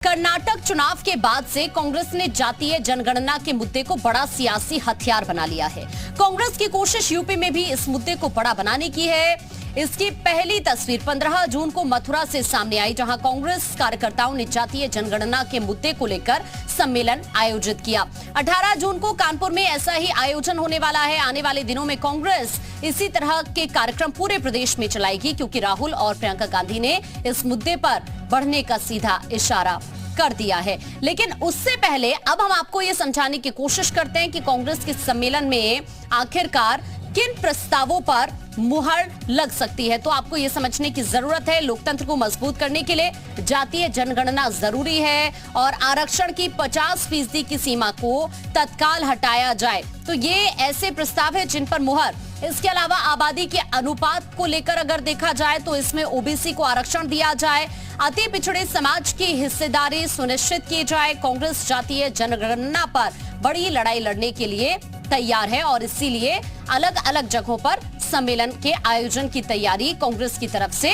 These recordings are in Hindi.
कर्नाटक चुनाव के बाद से कांग्रेस ने जातीय जनगणना के मुद्दे को बड़ा सियासी हथियार बना लिया है। कांग्रेस की कोशिश यूपी में भी इस मुद्दे को बड़ा बनाने की है। इसकी पहली तस्वीर 15 जून को मथुरा से सामने आई, जहां कांग्रेस कार्यकर्ताओं ने जातीय जनगणना के मुद्दे को लेकर सम्मेलन आयोजित किया। 18 जून को कानपुर में ऐसा ही आयोजन होने वाला है। आने वाले दिनों में कांग्रेस इसी तरह के कार्यक्रम पूरे प्रदेश में चलाएगी, क्योंकि राहुल और प्रियंका गांधी ने इस मुद्दे पर बढ़ने का सीधा इशारा कर दिया है। लेकिन उससे पहले अब हम आपको ये समझाने की कोशिश करते हैं कि कांग्रेस के सम्मेलन में आखिरकार किन प्रस्तावों पर मुहर लग सकती है। तो आपको यह समझने की जरूरत है, लोकतंत्र को मजबूत करने के लिए जातीय जनगणना जरूरी है और आरक्षण की 50% की सीमा को तत्काल हटाया जाए। तो ये ऐसे प्रस्ताव है जिन पर मुहर। इसके अलावा आबादी के अनुपात को लेकर अगर देखा जाए तो इसमें ओबीसी को आरक्षण दिया जाए, अति पिछड़े समाज की हिस्सेदारी सुनिश्चित की जाए। कांग्रेस जातीय जनगणना पर बड़ी लड़ाई लड़ने के लिए तैयार है और इसीलिए अलग अलग जगहों पर सम्मेलन के आयोजन की तैयारी कांग्रेस की तरफ से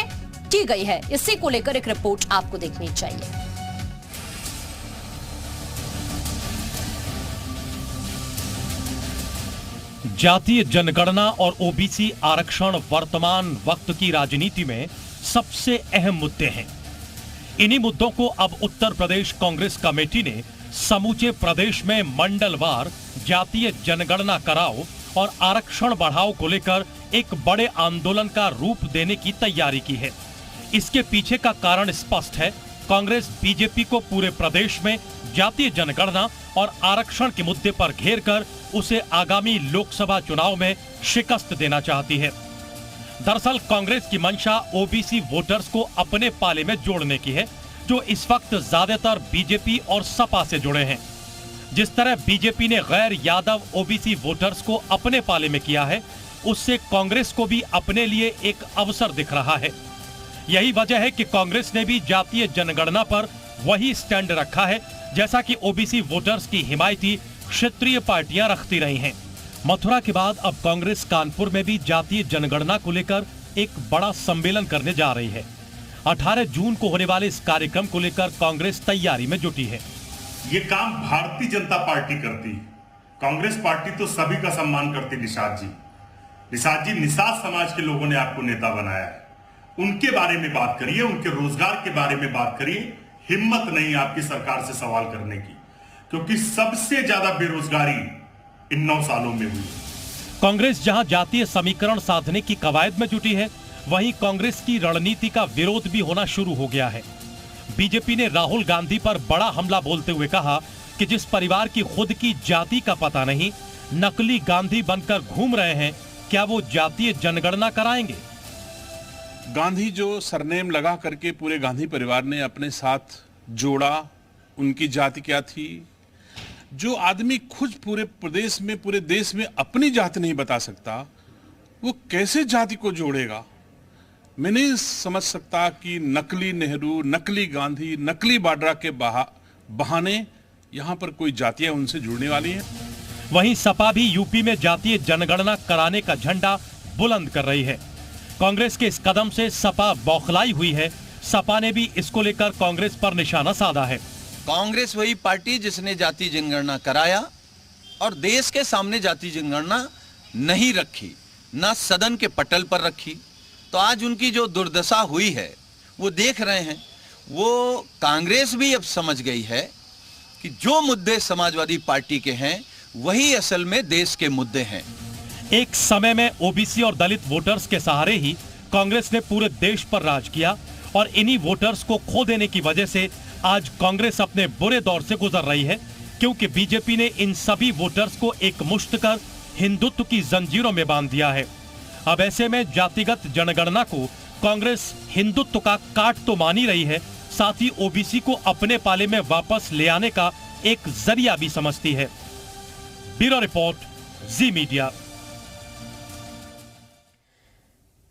की गई है। इसी को लेकर एक रिपोर्ट आपको देखनी चाहिए। जातीय जनगणना और ओबीसी आरक्षण वर्तमान वक्त की राजनीति में सबसे अहम मुद्दे हैं। इन्हीं मुद्दों को अब उत्तर प्रदेश कांग्रेस कमेटी ने समूचे प्रदेश में मंडलवार जातीय जनगणना कराओ और आरक्षण बढ़ाओ को लेकर एक बड़े आंदोलन का रूप देने की तैयारी की है। इसके पीछे का कारण स्पष्ट है। कांग्रेस बीजेपी को पूरे प्रदेश में जातीय जनगणना और आरक्षण के मुद्दे पर घेरकर उसे आगामी लोकसभा चुनाव में शिकस्त देना चाहती है। दरअसल कांग्रेस की मंशा ओबीसी वोटर्स को अपने पाले में जोड़ने की है, जो इस वक्त ज्यादातर बीजेपी और सपा से जुड़े हैं। जिस तरह बीजेपी ने गैर यादव ओबीसी वोटर्स को अपने पाले में किया है, उससे कांग्रेस को भी अपने लिए एक अवसर दिख रहा है। यही वजह है कि कांग्रेस ने भी जातीय जनगणना पर वही स्टैंड रखा है जैसा कि ओबीसी वोटर्स की हिमायती क्षेत्रीय पार्टियां रखती रही हैं। मथुरा के बाद अब कांग्रेस कानपुर में भी जातीय जनगणना को लेकर एक बड़ा सम्मेलन करने जा रही है। 18 जून को होने वाले इस कार्यक्रम को लेकर कांग्रेस तैयारी में जुटी है। ये काम भारतीय जनता पार्टी करती है। कांग्रेस पार्टी तो सभी का सम्मान करती। निषाद जी निषाद समाज के लोगों ने आपको नेता बनाया है। उनके बारे में बात करिए, उनके रोजगार के बारे में बात करिए। हिम्मत नहीं आपकी सरकार से सवाल करने की, क्योंकि सबसे ज्यादा बेरोजगारी इन 9 सालों में हुई। कांग्रेस जहां जातीय समीकरण साधने की कवायद में जुटी है, वहीं कांग्रेस की रणनीति का विरोध भी होना शुरू हो गया है। बीजेपी ने राहुल गांधी पर बड़ा हमला बोलते हुए कहा कि जिस परिवार की खुद की जाति का पता नहीं, नकली गांधी बनकर घूम रहे हैं, क्या वो जातीय जनगणना कराएंगे? गांधी जो सरनेम लगा करके पूरे गांधी परिवार ने अपने साथ जोड़ा, उनकी जाति क्या थी? जो आदमी खुद पूरे प्रदेश में, पूरे देश में अपनी जाति नहीं बता सकता, वो कैसे जाति को जोड़ेगा? मैं नहीं समझ सकता कि नकली नेहरू, नकली गांधी, नकली वाड्रा के बहाने यहां पर कोई जातियां उनसे जुड़ने वाली हैं। वहीं सपा भी यूपी में जातीय जनगणना कराने का झंडा बुलंद कर रही है। कांग्रेस के इस कदम से सपा बौखलाई हुई है। सपा ने भी इसको लेकर कांग्रेस पर निशाना साधा है। कांग्रेस वही पार्टी जिसने जाति जनगणना कराया और देश के सामने जाति जनगणना नहीं रखी, ना सदन के पटल पर रखी। तो आज उनकी जो दुर्दशा हुई है वो देख रहे हैं। वो कांग्रेस भी अब समझ गई है कि जो मुद्दे समाजवादी पार्टी के हैं वही असल में देश के मुद्दे हैं। एक समय में ओबीसी और दलित वोटर्स के सहारे ही कांग्रेस ने पूरे देश पर राज किया और इन्हीं वोटर्स को खो देने की वजह से आज कांग्रेस अपने बुरे दौर से गुजर रही है, क्योंकि बीजेपी ने इन सभी वोटर्स को एक मुश्त कर हिंदुत्व की जंजीरों में बांध दिया है। अब ऐसे में जातिगत जनगणना को कांग्रेस हिंदुत्व का काट तो मान ही रही है, साथ ही ओबीसी को अपने पाले में वापस ले आने का एक जरिया भी समझती है। ब्यूरो रिपोर्ट, जी मीडिया।